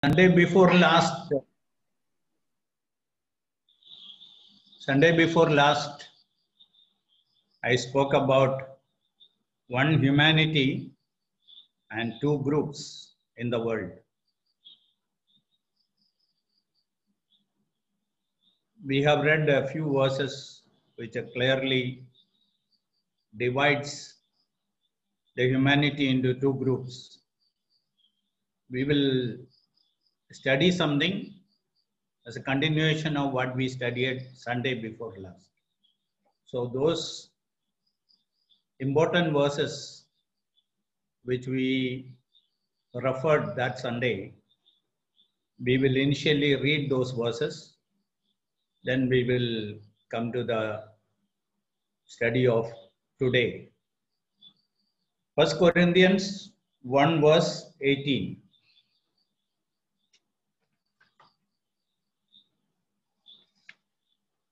Sunday before last, I spoke about one humanity and two groups in the world. We have read a few verses which clearly divides the humanity into two groups. We will study something as a continuation of what we studied Sunday before last. So those important verses which we referred that Sunday, we will initially read those verses, then we will come to the study of today. 1 Corinthians 1 verse 18.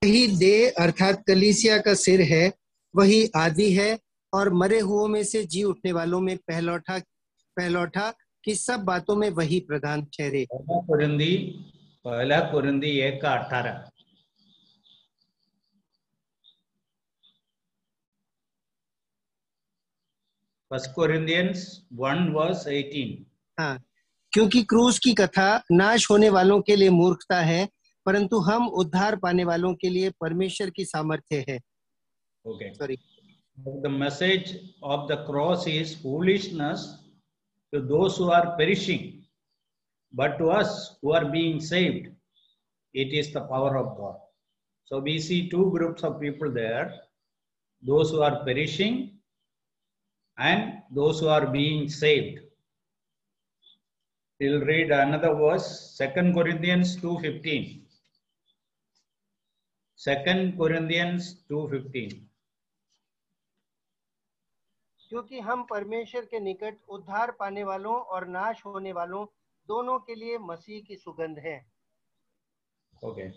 वही देह अर्थात कलीसिया का सिर है, वही आदि है और मरे हुओं में से जी उठने वालों में पहलौठा कि सब बातों में वही प्रधान ठहरे। पहला कुरिन्दी 1:18। First Corinthians 1 verse 18। हाँ, क्योंकि क्रूस की कथा नाश होने वालों के लिए मूर्खता है, परंतु हम उद्धार पाने वालों के लिए परमेश्वर की सामर्थ्य है। Okay. Sorry. The message of the cross is foolishness to those who are perishing, but to us who are being saved, it is the power of God. So we see two groups of people there, those who are perishing and those who are being saved. We'll read another verse, 2 Corinthians 2:15. 2 Corinthians 2:15. क्योंकि हम परमेश्वर के निकट उद्धार पाने वालों और नाश होने वालों दोनों के लिए मसीह की सुगंध हैं। Okay.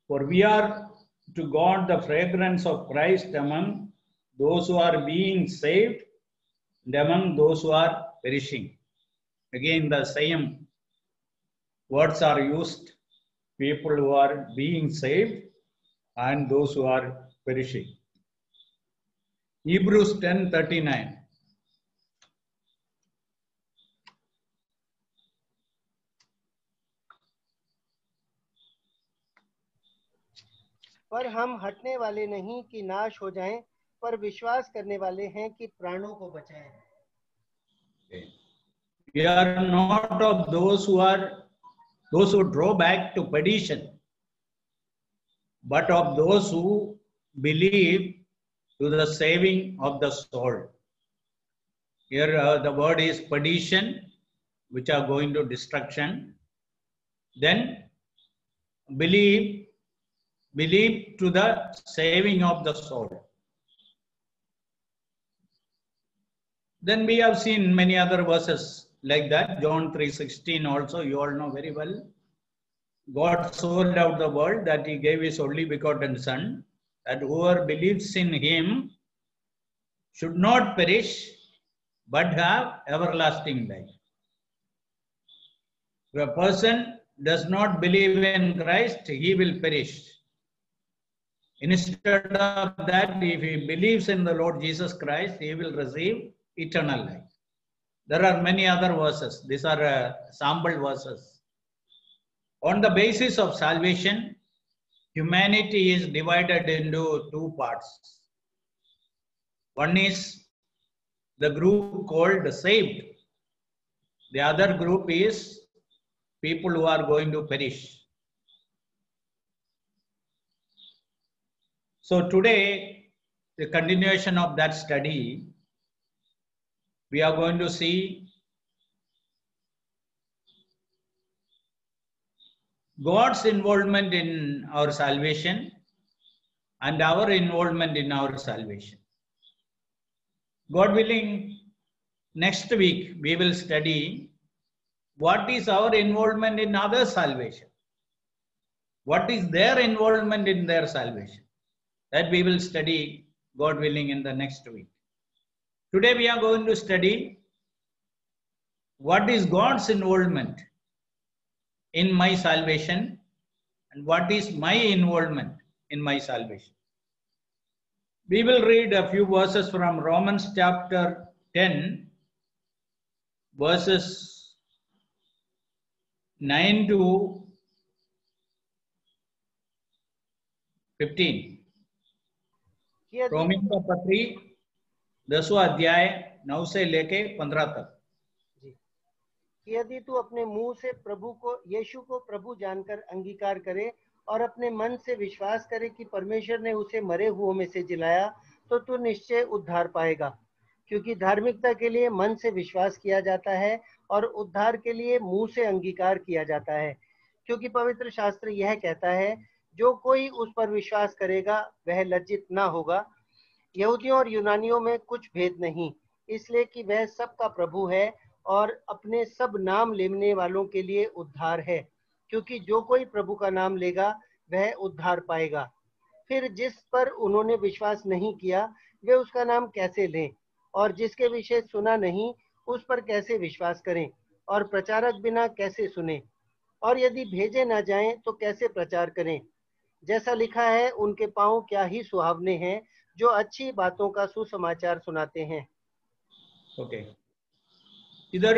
For we are to God the fragrance of Christ among those who are being saved and among those who are perishing. Again, the same words are used, people who are being saved and those who are perishing. Hebrews 10:39. पर हम हटने वाले नहीं कि नाश हो जाएं, पर विश्वास करने वाले हैं कि प्राणों को बचाएं। We are not of those who draw back to perdition, but of those who believe to the saving of the soul. Here the word is perdition, which are going to destruction. Then believe to the saving of the soul. Then we have seen many other verses like that. John 3:16 also, you all know very well. God so loved the world that he gave his only begotten Son, that whoever believes in him should not perish, but have everlasting life. If a person does not believe in Christ, he will perish. Instead of that, if he believes in the Lord Jesus Christ, he will receive eternal life. There are many other verses. These are sample verses. On the basis of salvation, humanity is divided into two parts. One is the group called the saved. The other group is people who are going to perish. So today, the continuation of that study, we are going to see God's involvement in our salvation and our involvement in our salvation. God willing, next week we will study what is our involvement in others' salvation. What is their involvement in their salvation? That we will study, God willing, in the next week. Today we are going to study what is God's involvement in my salvation and what is my involvement in my salvation. We will read a few verses from Romans chapter 10, verses 9 to 15. Roaming का पत्री 10वां अध्याय 9 से लेके 15 तक. यदि तू अपने मुंह से यीशु को प्रभु जानकर अंगीकार करे और अपने मन से विश्वास करे कि परमेश्वर ने उसे मरे हुओं में से जिलाया, तो तू निश्चय उद्धार पाएगा. क्योंकि धार्मिकता के लिए मन से विश्वास किया जाता है और उद्धार के लिए मुंह से अंगीकार किया जाता है. क्योंकि पवित्र शास्त्र यह कहता है, जो कोई उस पर विश्वास करेगा वह लज्जित ना होगा. यहूदियों और यूनानियों में कुछ भेद नहीं, इसलिए कि वह सबका प्रभु है और अपने सब नाम लेने वालों के लिए उद्धार है. क्योंकि जो कोई प्रभु का नाम लेगा वह उद्धार पाएगा. फिर जिस पर उन्होंने विश्वास नहीं किया वे उसका नाम कैसे लें, और जिसके विषय सुना नहीं उस पर कैसे विश्वास करें, और प्रचारक बिना कैसे सुने, और यदि भेजे ना जाएं तो कैसे प्रचार करें. जैसा लिखा है, उनके पांव क्या ही सुहावने हैं जो अच्छी बातों का सुसमाचार सुनाते हैं. ओके, इधर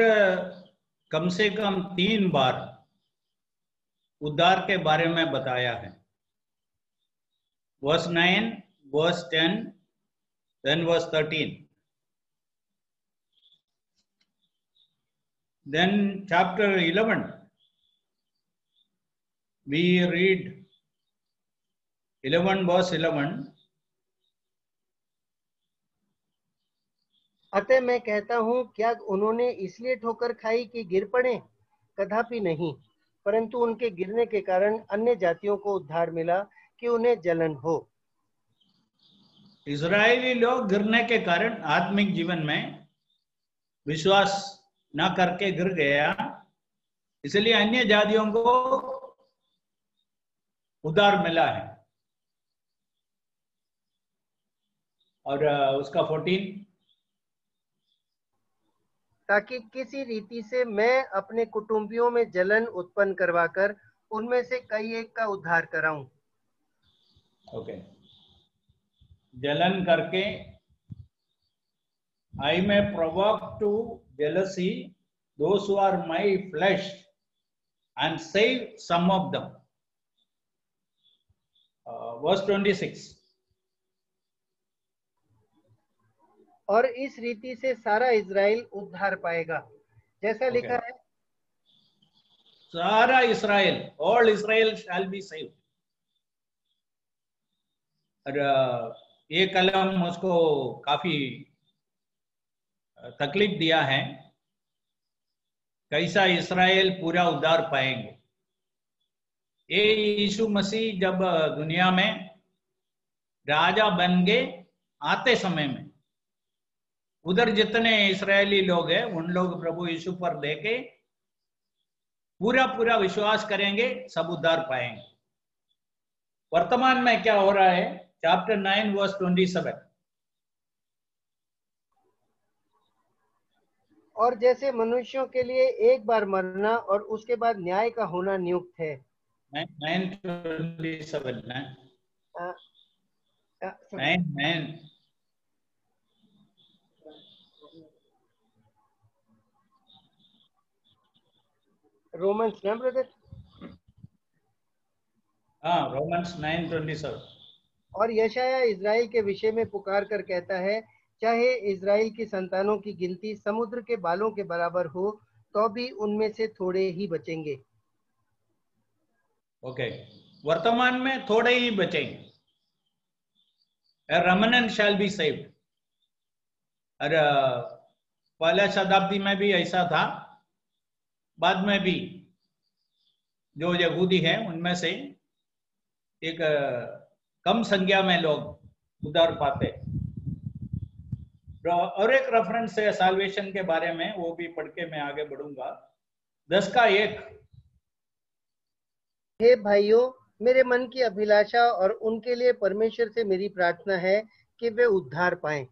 कम से कम 3 बार उद्धार के बारे में बताया है. Verse 9, verse 10, then verse 13. Then chapter 11, we read 11 verse 11. अतः मैं कहता हूँ, क्या उन्होंने इसलिए ठोकर खाई कि गिर पड़े? कदापि नहीं, परंतु उनके गिरने के कारण अन्य जातियों को उद्धार मिला कि उन्हें जलन हो. इजरायली लोग गिरने के कारण आत्मिक जीवन में विश्वास न करके गिर गया, इसलिए अन्य जातियों को उद्धार मिला है. और उसका 14, ताकि किसी रीति से मैं अपने कुटुंबियों में जलन उत्पन्न करवाकर उनमें से कई एक का उद्धार कराऊं. ओके, जलन करके I may provoke to jealousy those who are my flesh and save some of them. Verse 26. और इस रीति से सारा इजराइल उद्धार पाएगा, जैसा लिखा है. सारा इस्राएल, all Israel shall be saved. और ये कलम मुझको काफी तकलीफ दिया है, कैसा इस्राएल पूरा उद्धार पाएंगे. ये यीशु मसीह जब दुनिया में राजा बन के आते समय में उधर जितने इस्राएली लोग हैं उन लोग प्रभु यीशु पर देके पूरा पूरा विश्वास करेंगे, सब उद्धार पाएंगे. वर्तमान में क्या हो रहा है? Chapter 9 verse 27. और जैसे मनुष्यों के लिए एक बार मरना और उसके बाद न्याय का होना नियुक्त है. 9:27 ना? 9. रोमन्स ना ब्रदर? हाँ, रोमन्स 9:27. और यशाया इजराइल के विषय में पुकार कर कहता है, चाहे इजराइल की संतानों की गिनती समुद्र के बालों के बराबर हो तो भी उनमें से थोड़े ही बचेंगे. ओके, वर्तमान में थोड़े ही बचेंगे. A remnant shall be saved. और पहले शताब्दी में भी ऐसा था, बाद में भी जो यहूदी है उनमें से एक कम संख्या में लोग उद्धार पाते. और एक रेफरेंस है साल्वेशन के बारे में, वो भी पढ़ के मैं आगे बढ़ूंगा. 10:1. हे भाइयों, मेरे मन की अभिलाषा और उनके लिए परमेश्वर से मेरी प्रार्थना है कि वे उद्धार पाएं.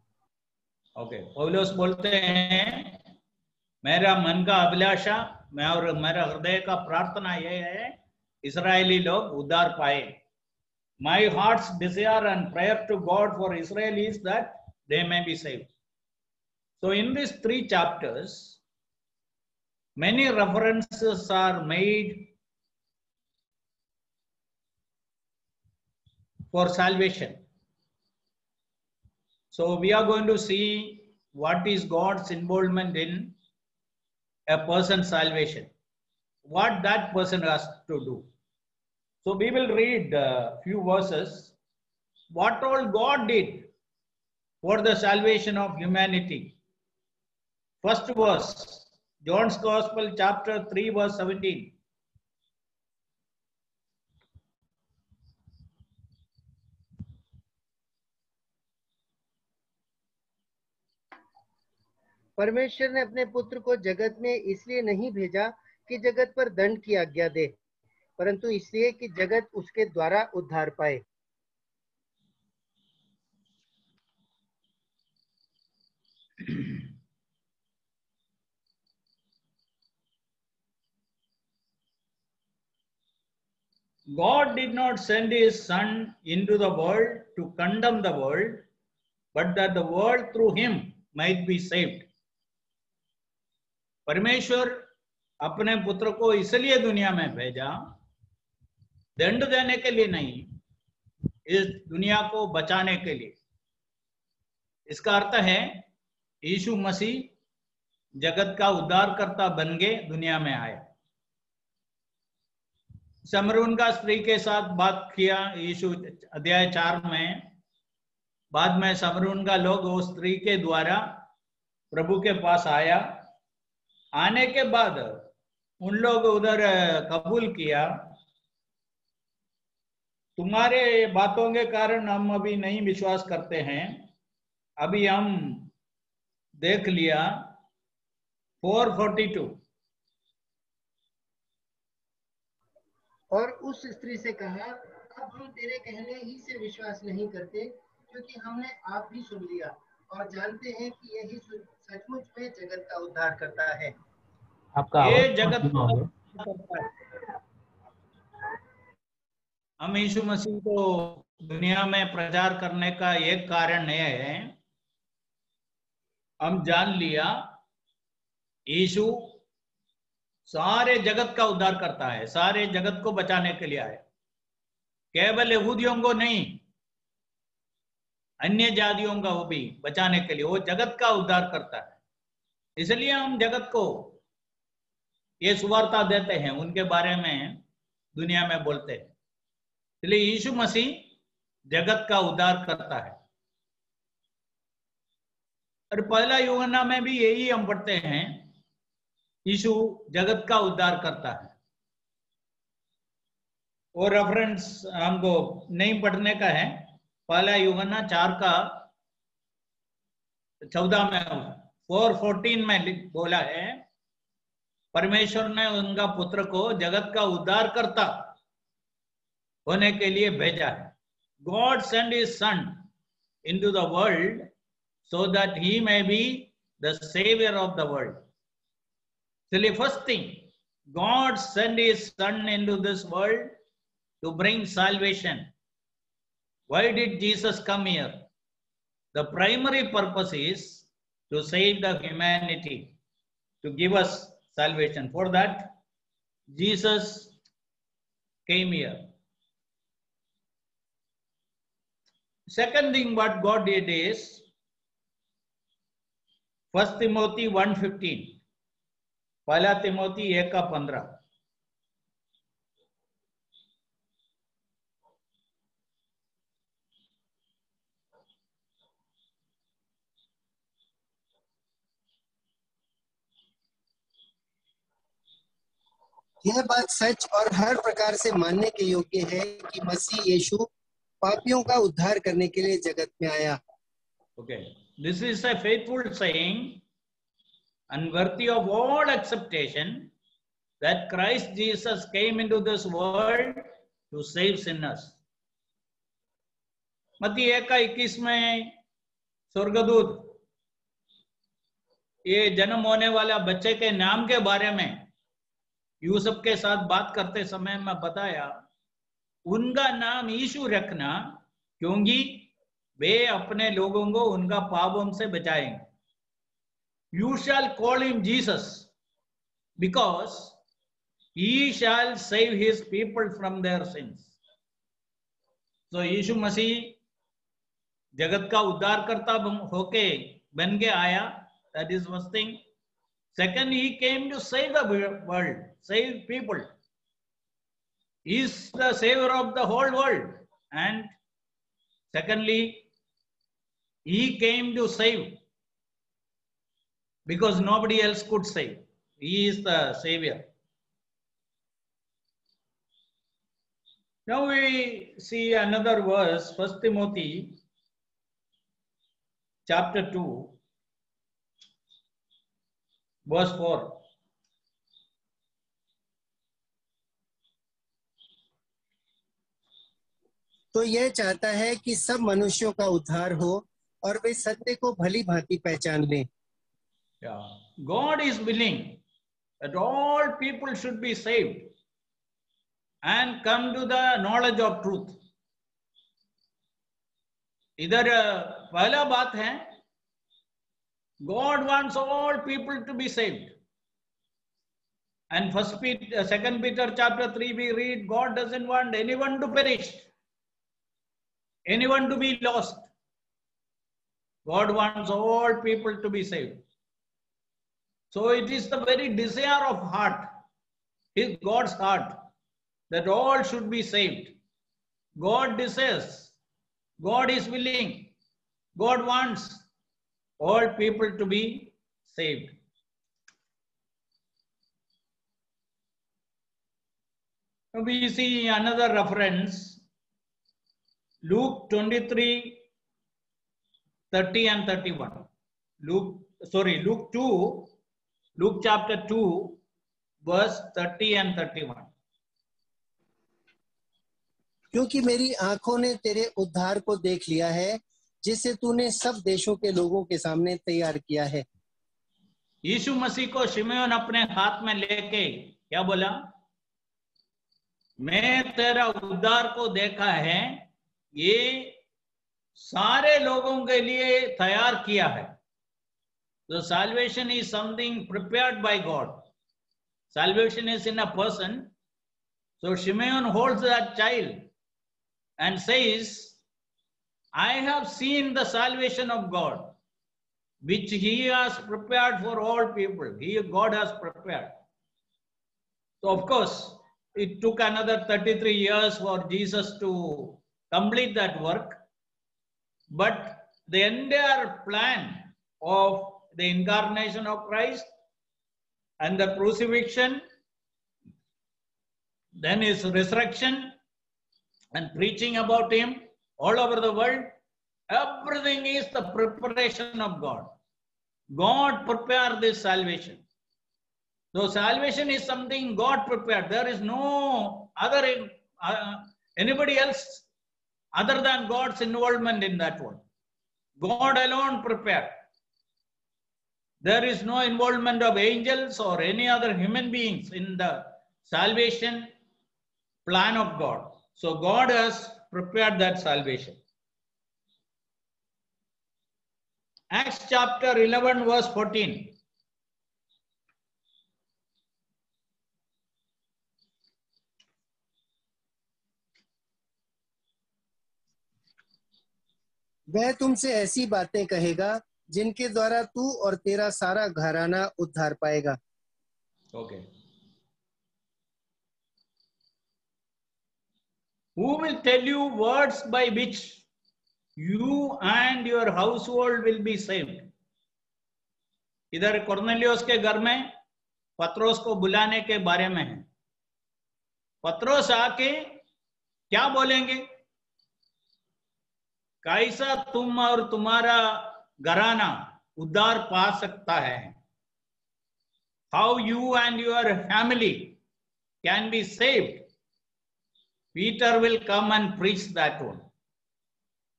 ओके, पौलुस बोलते हैं मेरा मन का अभिलाषा और मेरा हृदय का प्रार्थना यह है, इस्राएली लोग उद्धार पाए. My heart's desire and prayer to God for Israel is that they may be saved. So in these 3 chapters, many references are made for salvation. So we are going to see what is God's involvement in a person's salvation, what that person has to do. So we will read a few verses, what all God did for the salvation of humanity. First verse, John's Gospel, chapter 3, verse 17. परमेश्वर ने अपने पुत्र को जगत में इसलिए नहीं भेजा कि जगत पर दंड की आज्ञा दे, परंतु इसलिए कि जगत उसके द्वारा उद्धार पाए. God did not send his son into the world to condemn the world, but that the world through him might be saved. परमेश्वर अपने पुत्र को इसलिए दुनिया में भेजा, दंड देने के लिए नहीं, इस दुनिया को बचाने के लिए. इसका अर्थ है यीशु मसीह जगत का उद्धारकर्ता बन के दुनिया में आए. समरून का स्त्री के साथ बात किया यीशु अध्याय 4 में. बाद में समरून का लोग वो स्त्री के द्वारा प्रभु के पास आया. आने के बाद उन लोग उधर कबूल किया, तुम्हारे बातों के कारण हम अभी नहीं विश्वास करते हैं, अभी हम देख लिया. 4:42. और उस स्त्री से कहा, अब हम तेरे कहने ही से विश्वास नहीं करते, क्योंकि हमने आप भी सुन लिया और जानते हैं कि यही सचमुच में जगत का उद्धार करता है. आपका ये जगत करता है. हम यीशु मसीह को दुनिया में प्रचार करने का एक कारण यह है, हम जान लिया यीशु सारे जगत का उद्धार करता है, सारे जगत को बचाने के लिए आए. केवल यहूदियों को नहीं, अन्य जातियों का वो भी बचाने के लिए, वो जगत का उद्धार करता है. इसलिए हम जगत को ये सुवार्ता देते हैं, उनके बारे में दुनिया में बोलते हैं. इसलिए यीशु मसीह जगत का उद्धार करता है. और पहला यूहन्ना में भी यही हम पढ़ते हैं, यीशु जगत का उद्धार करता है. वो रेफरेंस हमको नहीं पढ़ने का है. पहला यूहन्ना 4 का 14 में 4:14 में बोला है, परमेश्वर ने उनका पुत्र को जगत का उद्धार करता होने के लिए भेजा है. God sent his son into the world so that he may be the savior of the world. So the first thing, God sent his son into this world to bring salvation. Why did Jesus come here? The primary purpose is to save the humanity, to give us salvation. For that, Jesus came here. Second thing what God did is 1 Timothy 1:15. पहला तिमोथी 1:15. यह बात सच और हर प्रकार से मानने के योग्य है कि मसीह यीशु पापियों का उद्धार करने के लिए जगत में आया. Okay, this is a faithful saying and worthy of all acceptation that Christ Jesus came into this world to save sinners. मत्ती 1:21 में स्वर्गदूत ये जन्म होने वाला बच्चे के नाम के बारे में यूसुफ के साथ बात करते समय मैं बताया, उनका नाम यीशु रखना, क्योंकि वे अपने लोगों को उनका पापों से बचाएंगे. You shall call him Jesus, because he shall save his people from their sins. So यीशु मसीह जगत का उद्धारकर्ता होके बन के आया. That is first thing. Second, he came to save the world, save people. He is the savior of the whole world. And secondly, he came to save, because nobody else could save. He is the savior. Now we see another verse, 1 Timothy chapter 2, verse 4. तो यह चाहता है कि सब मनुष्यों का उद्धार हो और वे सत्य को भली भांति पहचान लें. Yeah. God is willing that all people should be saved and come to the knowledge of truth. इधर पहला बात है, God wants all people to be saved. And 2 Peter chapter 3 we read, God doesn't want anyone to perish, anyone to be lost. God wants all people to be saved. So it is the very desire of heart, God's heart, that all should be saved. God desires, God is willing, God wants all people to be saved. Now we see another reference, Luke 23, 30 and 31. Luke chapter 2, verse 30 and 31. क्योंकि मेरी आंखों ने तेरे उद्धार को देख लिया है, जिसे तूने सब देशों के लोगों के सामने तैयार किया है. यीशु मसीह को शिमयोन अपने हाथ में लेके क्या बोला? मैं तेरा उद्धार को देखा है, ये सारे लोगों के लिए तैयार किया है. So salvation is something prepared by God. Salvation is in a person. So Shimeon holds that child and says, I have seen the salvation of God, which he has prepared for all people. God has prepared. So of course, it took another 33 years for Jesus to complete that work. But the entire plan of the incarnation of Christ and the crucifixion, then his resurrection and preaching about him all over the world, everything is the preparation of God. God prepared this salvation. So salvation is something God prepared. There is no other anybody else other than God's involvement in that one. God alone prepared. There is no involvement of angels or any other human beings in the salvation plan of God. So God has prepared that salvation. Acts chapter 11 verse 14. वह तुमसे ऐसी बातें कहेगा जिनके द्वारा तू और तेरा सारा घराना उद्धार पाएगा. Okay. Who will tell you words by which you and your household will be saved? इधर कोर्नेलियोस के घर में पत्रोस को बुलाने के बारे में है. पत्रोस आके क्या बोलेंगे? कैसा तुम और तुम्हारा घराना उद्धार पा सकता है? How you and your family can be saved? Peter will come and preach that one.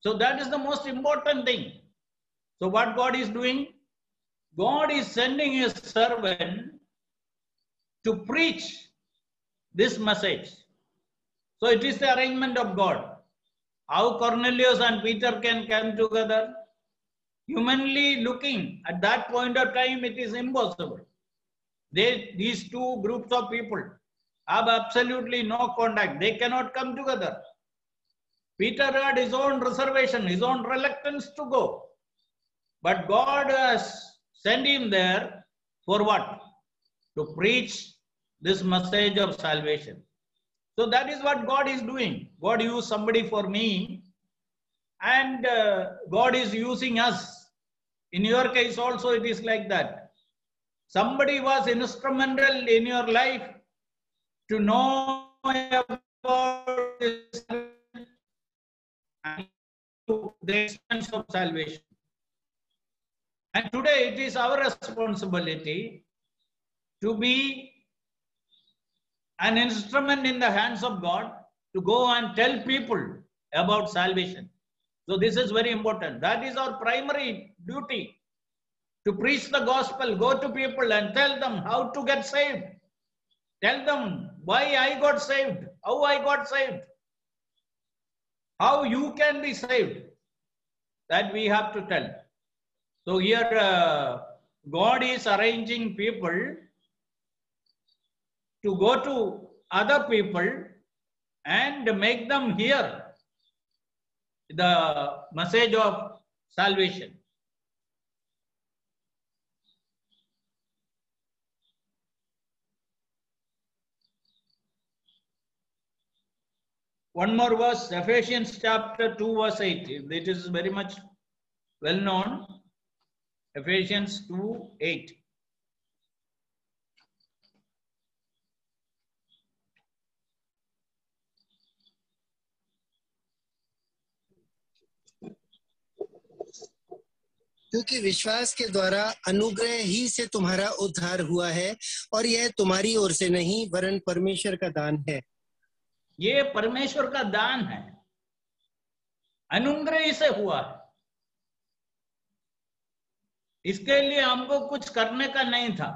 So that is the most important thing. So what God is doing? God is sending his servant to preach this message. So it is the arrangement of God. How Cornelius and Peter can come together? Humanly looking, at that point of time, it is impossible. These two groups of people have absolutely no contact. They cannot come together. Peter had his own reservation, his own reluctance to go. But God has sent him there for what? To preach this message of salvation. So that is what God is doing. God used somebody for me, and God is using us. In your case also it is like that. Somebody was instrumental in your life to know about this and the expense of salvation. And today it is our responsibility to be an instrument in the hands of God to go and tell people about salvation. So this is very important. That is our primary duty, to preach the gospel, go to people and tell them how to get saved. Tell them why I got saved, how I got saved, how you can be saved. That we have to tell. So here God is arranging people to go to other people and make them hear the message of salvation. One more verse, Ephesians chapter 2 verse 8. It is very much well known. Ephesians 2:8. क्योंकि विश्वास के द्वारा अनुग्रह ही से तुम्हारा उद्धार हुआ है, और यह तुम्हारी ओर से नहीं वरन परमेश्वर का दान है। ये परमेश्वर का दान है, अनुग्रह से हुआ है। इसके लिए हमको कुछ करने का नहीं था।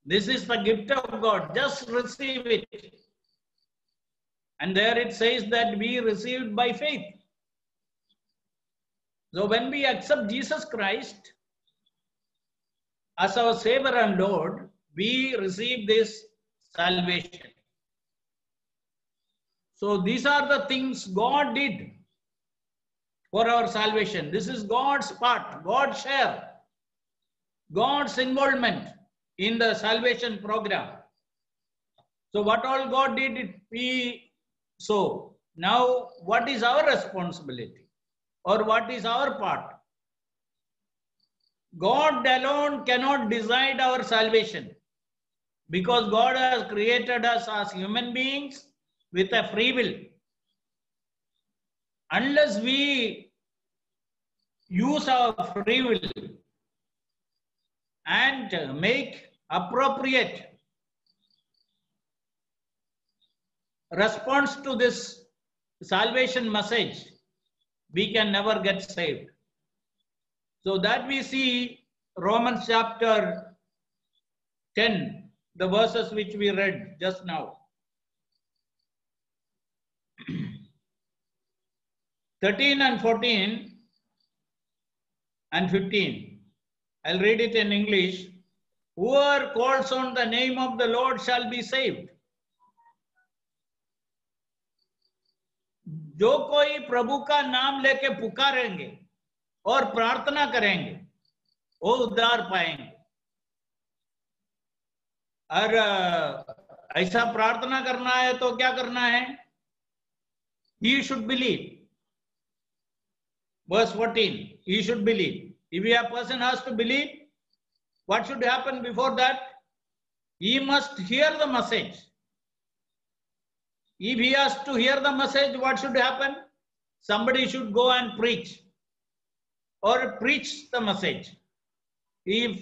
This is the gift of God. Just receive it. And there it says that we received by faith. So when we accept Jesus Christ as our Savior and Lord, we receive this salvation. So these are the things God did for our salvation. This is God's part, God's share, God's involvement in the salvation program. So what all God did, so now what is our responsibility? Or what is our part? God alone cannot decide our salvation, because God has created us as human beings with a free will. Unless we use our free will and make appropriate response to this salvation message, we can never get saved. So that we see Romans chapter 10, the verses which we read just now. 13 and 14 and 15. I'll read it in English. Whoever calls on the name of the Lord shall be saved. जो कोई प्रभु का नाम लेके पुकारेंगे और प्रार्थना करेंगे, वो उद्धार पाएंगे। और ऐसा प्रार्थना करना है तो क्या करना है? He should believe. Verse 14, he should believe. If a person has to believe, what should happen before that? He must hear the message. If he has to hear the message, what should happen? Somebody should go and preach or preach the message. If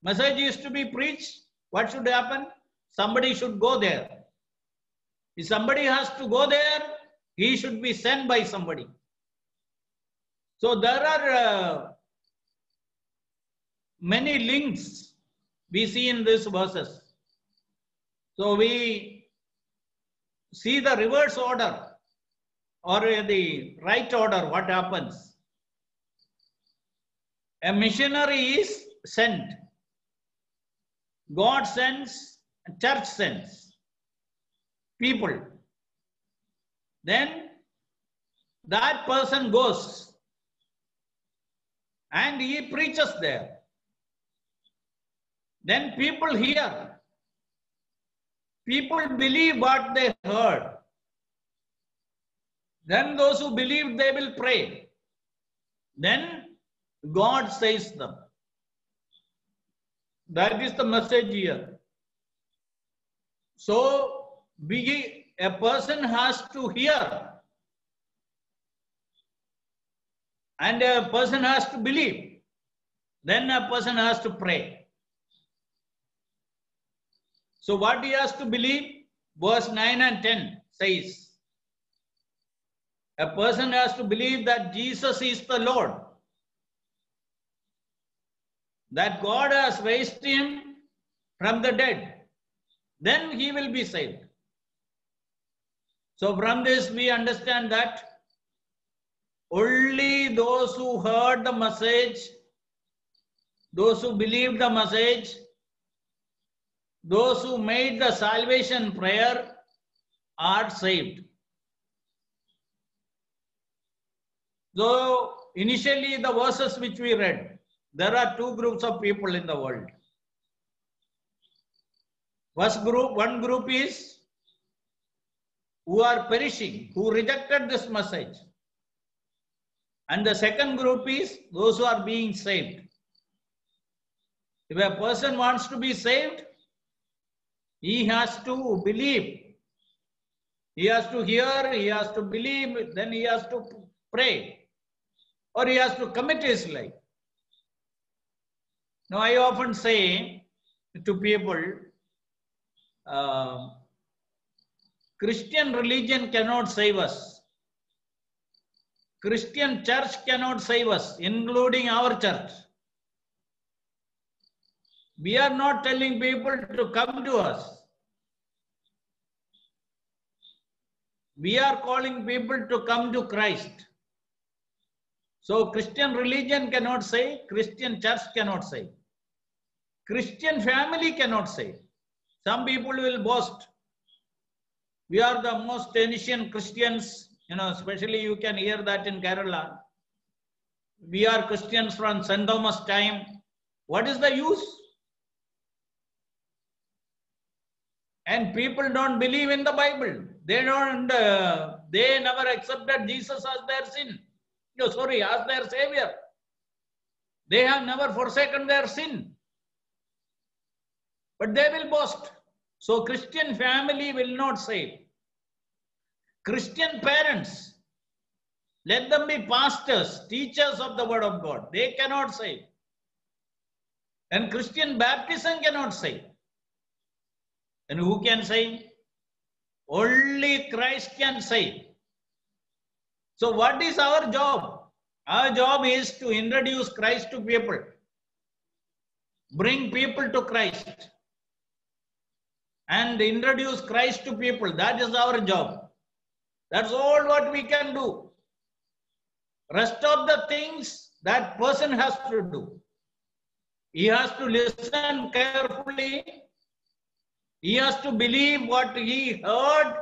message is to be preached, what should happen? Somebody should go there. If somebody has to go there, he should be sent by somebody. So there are many links we see in these verses. So we see the reverse order or the right order, what happens. A missionary is sent. God sends, church sends people. Then that person goes and he preaches there. Then people hear. People believe what they heard. Then those who believe, they will pray. Then God saves them. That is the message here. So a person has to hear. And a person has to believe. Then a person has to pray. So what he has to believe? Verse 9 and 10 says, a person has to believe that Jesus is the Lord, that God has raised him from the dead. Then he will be saved. So from this we understand that only those who heard the message, those who believed the message, those who made the salvation prayer are saved. So initially the verses which we read, there are two groups of people in the world. First group, one group is who are perishing, who rejected this message. And the second group is those who are being saved. If a person wants to be saved, he has to believe. He has to hear, he has to believe, then he has to pray. Or he has to commit his life. Now I often say to people, Christian religion cannot save us. Christian church cannot save us, including our church. We are not telling people to come to us. We are calling people to come to Christ. So Christian religion cannot save, Christian church cannot save. Christian family cannot save. Some people will boast. We are the most ancient Christians, especially you can hear that in Kerala. We are Christians from St. Thomas time. What is the use? And people don't believe in the Bible. They never accepted Jesus as their as their savior. They have never forsaken their sin. But they will boast. So Christian family will not save. Christian parents, let them be pastors, teachers of the word of God. They cannot save. And Christian baptism cannot save. And who can save? Only Christ can save. So what is our job? Our job is to introduce Christ to people. Bring people to Christ. And introduce Christ to people. That is our job. That's all what we can do. Rest of the things that person has to do. He has to listen carefully. He has to believe what he heard.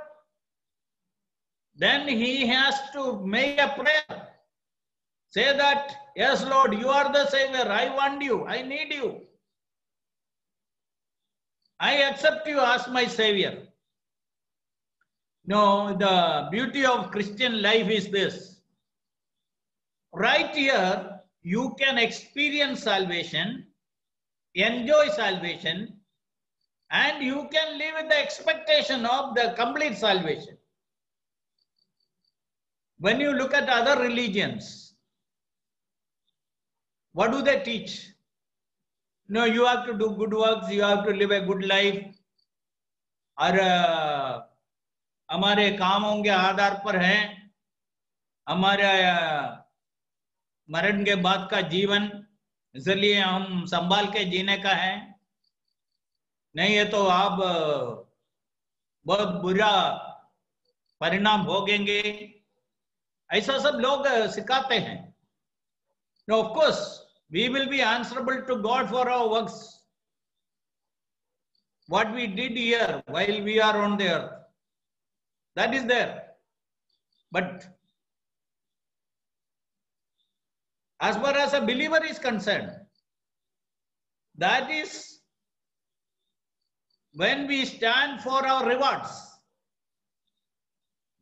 Then he has to make a prayer. Say that, yes, Lord, you are the Savior. I want you. I need you. I accept you as my Savior. No, the beauty of Christian life is this. Right here, you can experience salvation, enjoy salvation, and you can live with the expectation of the complete salvation. When you look at other religions, what do they teach? No, you have to do good works, you have to live a good life. और हमारे कामों के आधार पर है, हमारे मरण के बाद का जीवन, इसलिए हम संभाल के जीने का है, नहीं है तो आप बहुत बुरा परिणाम भोगेंगे, ऐसा सब लोग सिखाते हैं. Now, of course, we will be answerable to God for our works, what we did here while we are on the earth. That is there. But as far as a believer is concerned, that is when we stand for our rewards.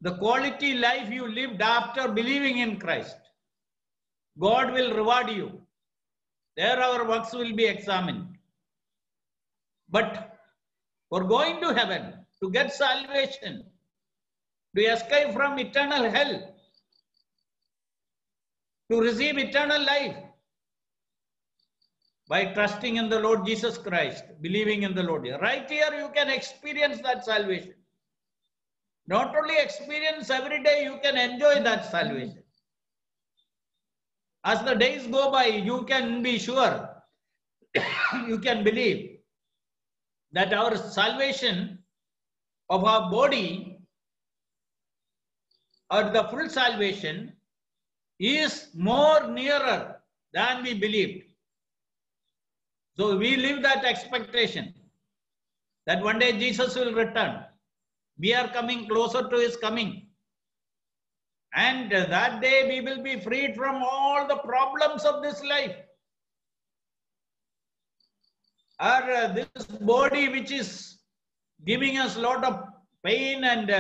The quality life you lived after believing in Christ, God will reward you. There our works will be examined. But for going to heaven, to get salvation, to escape from eternal hell, to receive eternal life, by trusting in the Lord Jesus Christ, believing in the Lord. Right here you can experience that salvation. Not only experience, every day you can enjoy that salvation. As the days go by, you can be sure, you can believe that our salvation of our body, or the full salvation, is more nearer than we believed. So we live that expectation that one day Jesus will return. We are coming closer to his coming. And that day we will be freed from all the problems of this life. Or this body which is giving us a lot of pain and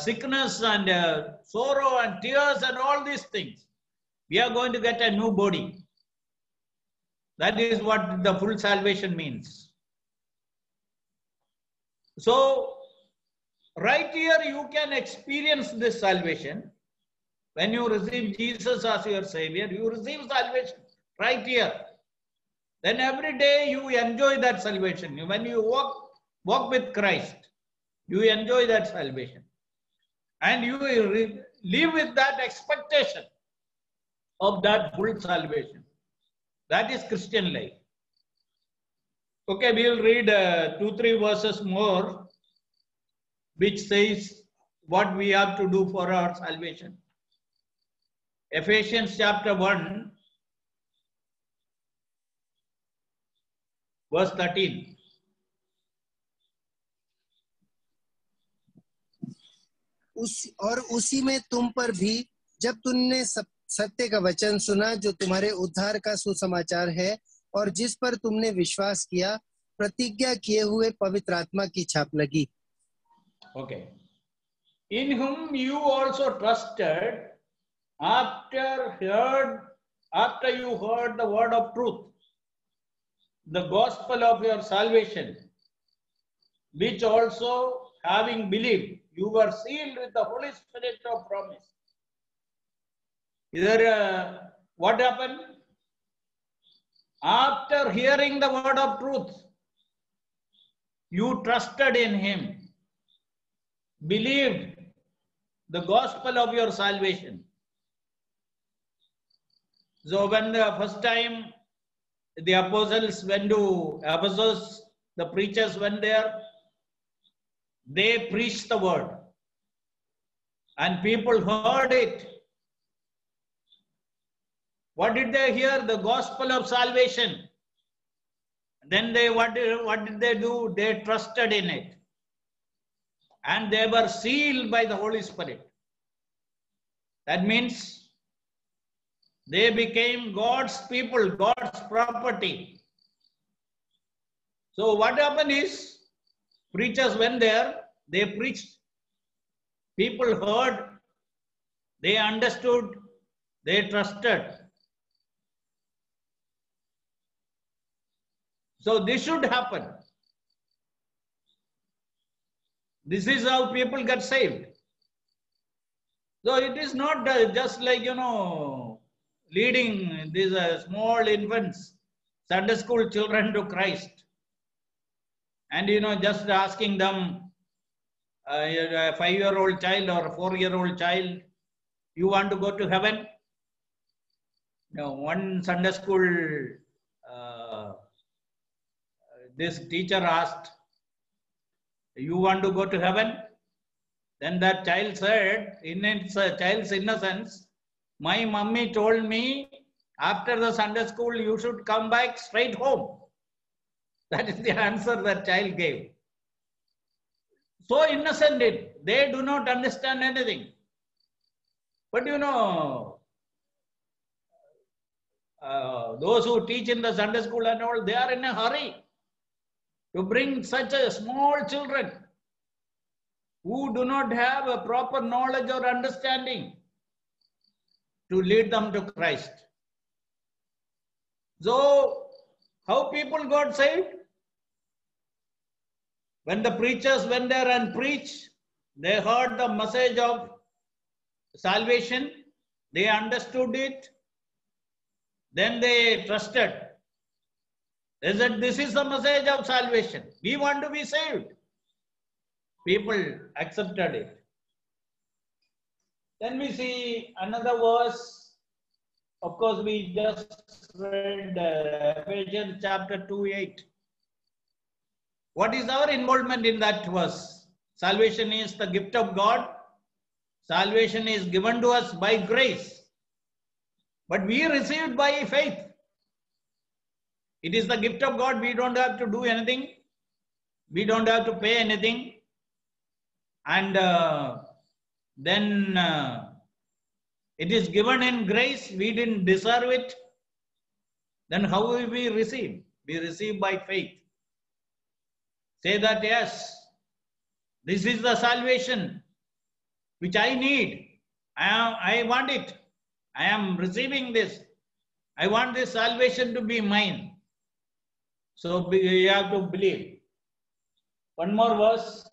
sickness and sorrow and tears and all these things. We are going to get a new body. That is what the full salvation means. So, right here you can experience this salvation. When you receive Jesus as your Savior, you receive salvation right here. Then every day you enjoy that salvation. When you walk with Christ, you enjoy that salvation. And you live with that expectation of that full salvation. That is Christian life. Okay, we will read 2-3 verses more, which says what we have to do for our salvation. Ephesians chapter 1, verse 13. उसी में तुम पर भी जब तुमने सत्य का वचन सुना जो तुम्हारे उद्धार का सुसमाचार है, और जिस पर तुमने विश्वास किया, प्रतिज्ञा किए हुए पवित्र आत्मा की छाप लगी. Okay. In whom you also trusted after you heard the word of truth, the gospel of your salvation, which also having believed, you were sealed with the Holy Spirit of promise. What happened? After hearing the word of truth, you trusted in him, believed the gospel of your salvation. So when the first time the apostles went to Ephesus, the preachers went there, they preached the word and people heard it. What did they hear? The gospel of salvation. Then what did they do? They trusted in it. And they were sealed by the Holy Spirit. That means they became God's people, God's property. So what happened is, preachers went there, they preached, people heard, they understood, they trusted. So this should happen. This is how people get saved. So it is not just like, leading these small infants, Sunday school children to Christ. And, just asking them, a 5-year-old child or a 4-year-old child, you want to go to heaven? Now, one Sunday school, this teacher asked, "You want to go to heaven?" Then that child said, in its child's innocence, "My mummy told me after the Sunday school you should come back straight home." That is the answer that child gave. So innocent it, they do not understand anything. But you know, those who teach in the Sunday school and all, they are in a hurry to bring such a small children who do not have a proper knowledge or understanding to lead them to Christ. So, how people got saved? When the preachers went there and preached, they heard the message of salvation, they understood it, then they trusted. They said, "This is the message of salvation. We want to be saved." People accepted it. Then we see another verse. Of course, we just read Ephesians chapter 2:8. What is our involvement in that verse? Salvation is the gift of God. Salvation is given to us by grace. But we received by faith. It is the gift of God. We don't have to do anything. We don't have to pay anything. And then it is given in grace. We didn't deserve it. Then how will we receive? We receive by faith. Say that, yes, this is the salvation which I need. I want it. I am receiving this. I want this salvation to be mine. So we have to believe. One more verse.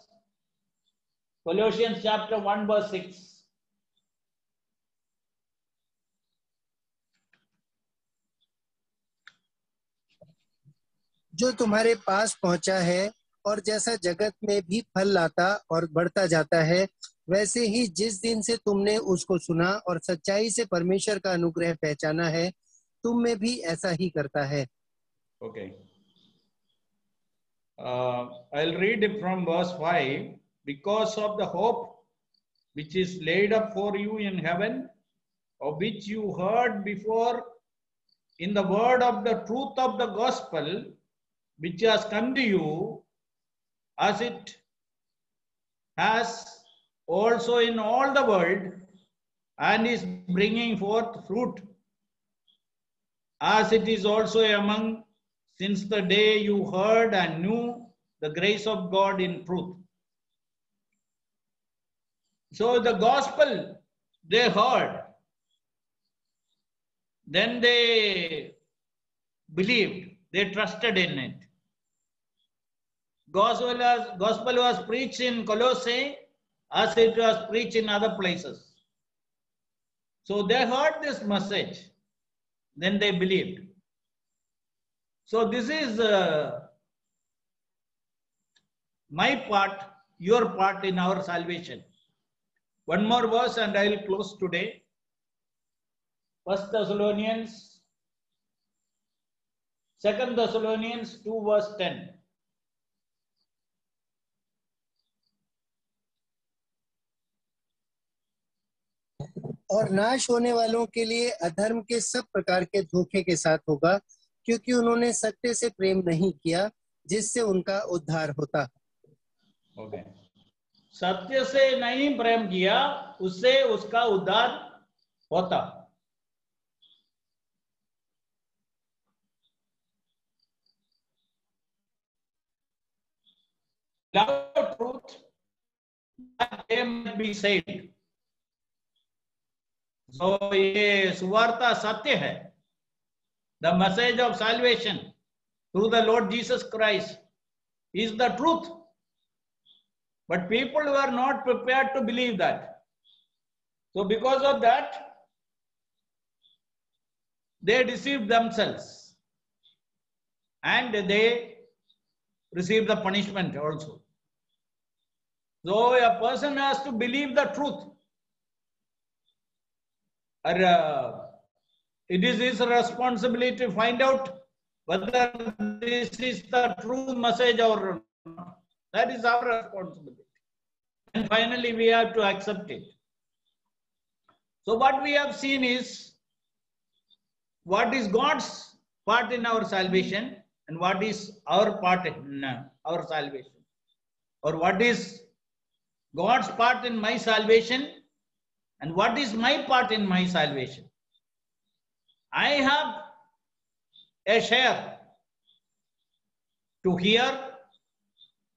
Colossians chapter 1 verse 6. जो तुम्हारे पास पहुंचा है और जैसा जगत में भी फल लाता और बढ़ता जाता है, वैसे ही जिस दिन से तुमने उसको सुना और सच्चाई से परमेश्वर का अनुग्रह पहचाना है, तुम में भी ऐसा ही करता है. Okay. I'll read it from verse 5. Because of the hope which is laid up for you in heaven, of which you heard before in the word of the truth of the gospel, which has come to you, as it has also in all the world, and is bringing forth fruit, as it is also among, since the day you heard and knew the grace of God in truth. So the gospel they heard, then they believed, they trusted in it. Gospel was preached in Colossae as it was preached in other places. So they heard this message, then they believed. So this is my part, your part in our salvation. One more verse and I will close today. 2 Thessalonians 2 verse 10. और नाश होने वालों के लिए अधर्म के सब प्रकार के धोखे के साथ होगा, क्योंकि उन्होंने सत्य से प्रेम नहीं किया, जिससे उनका उद्धार होता. Okay. सत्य से नहीं प्रेम किया, उससे उसका उद्धार होता. Love truth, that they might be saved. So ये सुवार्ता सत्य है. The message of salvation through the Lord Jesus Christ is the truth. But people were not prepared to believe that. So because of that, they deceived themselves. And they received the punishment also. So a person has to believe the truth. It is his responsibility to find out whether this is the true message or not. That is our responsibility. And finally, we have to accept it. So what we have seen is what is God's part in our salvation and what is our part in our salvation. Or what is God's part in my salvation and what is my part in my salvation. I have a share to hear,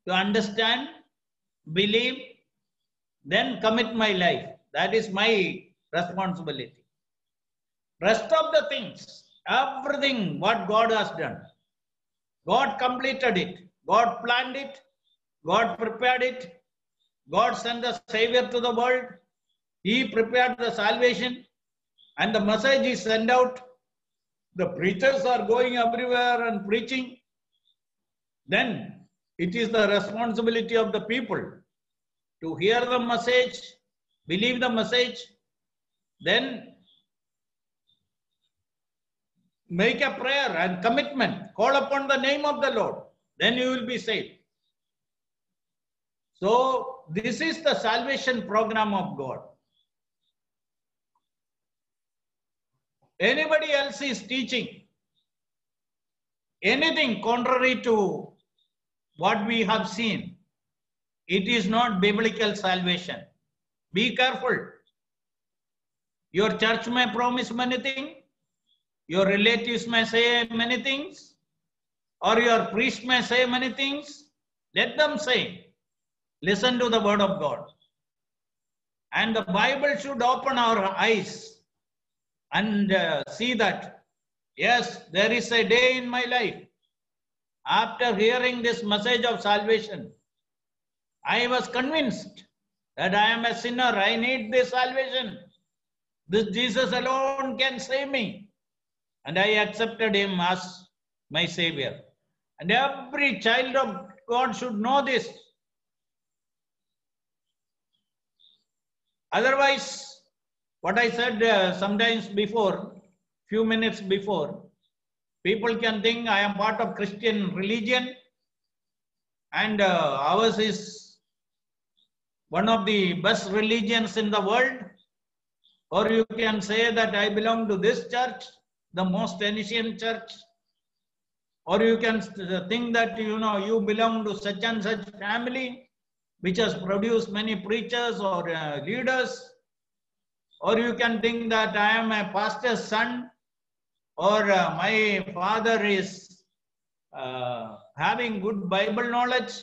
to understand, believe, then commit my life. That is my responsibility. Rest of the things, everything what God has done, God completed it. God planned it. God prepared it. God sent the Savior to the world. He prepared the salvation and the message is sent out. The preachers are going everywhere and preaching. Then it is the responsibility of the people to hear the message, believe the message, then make a prayer and commitment, call upon the name of the Lord, then you will be saved. So this is the salvation program of God. Anybody else is teaching anything contrary to what we have seen, it is not biblical salvation. Be careful. Your church may promise many things, your relatives may say many things, or your priest may say many things. Let them say. Listen to the word of God. And the Bible should open our eyes and see that, yes, there is a day in my life. After hearing this message of salvation, I was convinced that I am a sinner. I need this salvation. This Jesus alone can save me. And I accepted him as my Savior. And every child of God should know this. Otherwise, what I said sometimes before, few minutes before, people can think I am part of Christian religion and ours is one of the best religions in the world. Or you can say that I belong to this church, the most ancient church. Or you can think that you belong to such and such family which has produced many preachers or leaders. Or you can think that I am a pastor's son, or my father is having good Bible knowledge.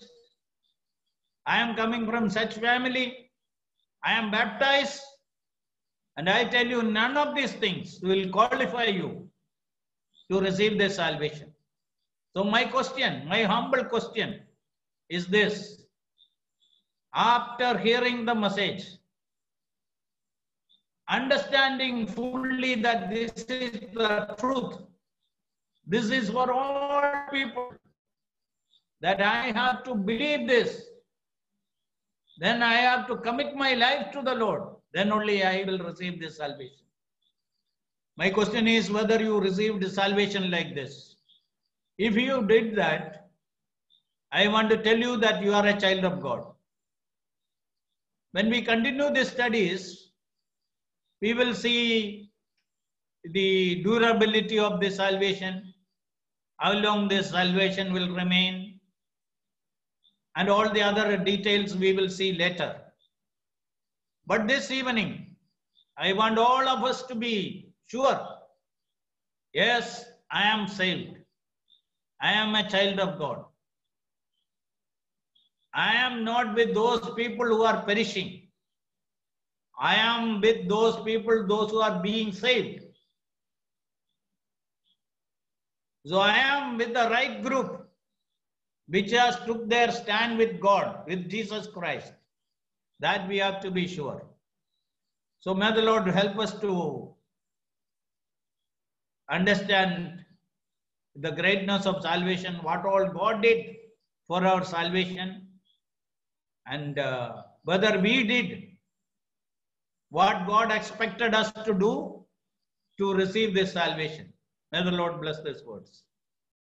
I am coming from such family. I am baptized. And I tell you, none of these things will qualify you to receive this salvation. So my question, my humble question is this. After hearing the message, understanding fully that this is the truth, this is for all people, that I have to believe this, then I have to commit my life to the Lord, then only I will receive this salvation. My question is whether you received salvation like this. If you did that, I want to tell you that you are a child of God. When we continue these studies, we will see the durability of the salvation, how long this salvation will remain, and all the other details we will see later. But this evening, I want all of us to be sure, yes, I am saved. I am a child of God. I am not with those people who are perishing. I am with those people, those who are being saved. So I am with the right group, which has took their stand with God, with Jesus Christ. That we have to be sure. So may the Lord help us to understand the greatness of salvation, what all God did for our salvation, and whether we did what God expected us to do to receive this salvation. May the Lord bless these words.